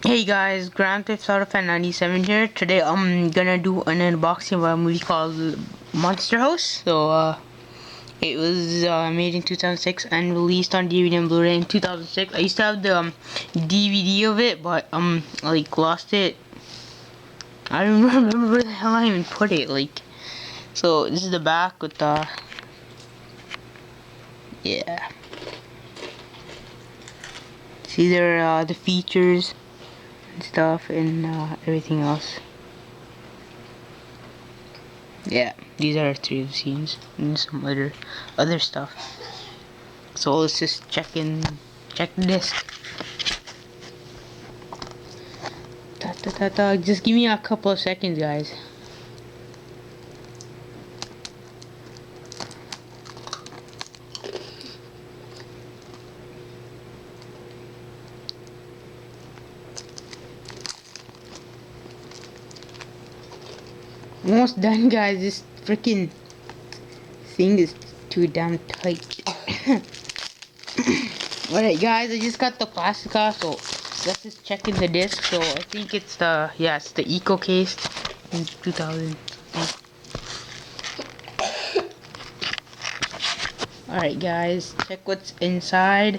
Hey guys, Grand Theft Auto Fan 97 here. Today I'm gonna do an unboxing of a movie called Monster House. It was made in 2006 and released on DVD and Blu-ray in 2006. I used to have the DVD of it, but like lost it. I don't remember where the hell I even put it. So this is the back with the yeah. See there the features and stuff and everything else. Yeah, these are three of the scenes and some other stuff. So let's just check the disc. Just give me a couple of seconds, guys. Almost done, guys. This freaking thing is too damn tight. Alright, guys, I just got the plastic off, so let's just check in the disc. So I think it's it's the Eco case in 2000. Alright, guys, check what's inside.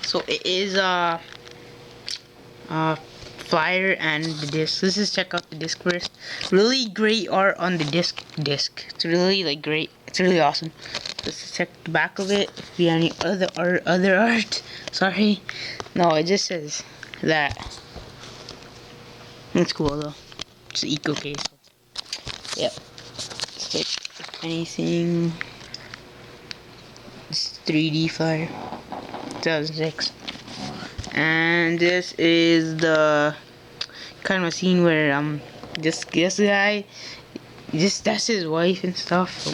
So it is flyer and the disc. Let's just check out the disc first. Really great art on the disc. It's really like great. It's really awesome. Let's just check the back of it. If you have any other art. Sorry. No, it just says that. It's cool though. It's an Eco case. Yep. Let's check if anything. It's 3D flyer. 2006. And this is the kind of a scene where this guy that's his wife and stuff. So,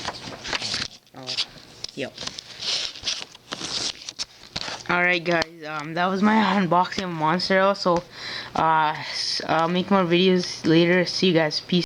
yep. Alright guys, that was my unboxing of Monster House. So I'll make more videos later. See you guys. Peace.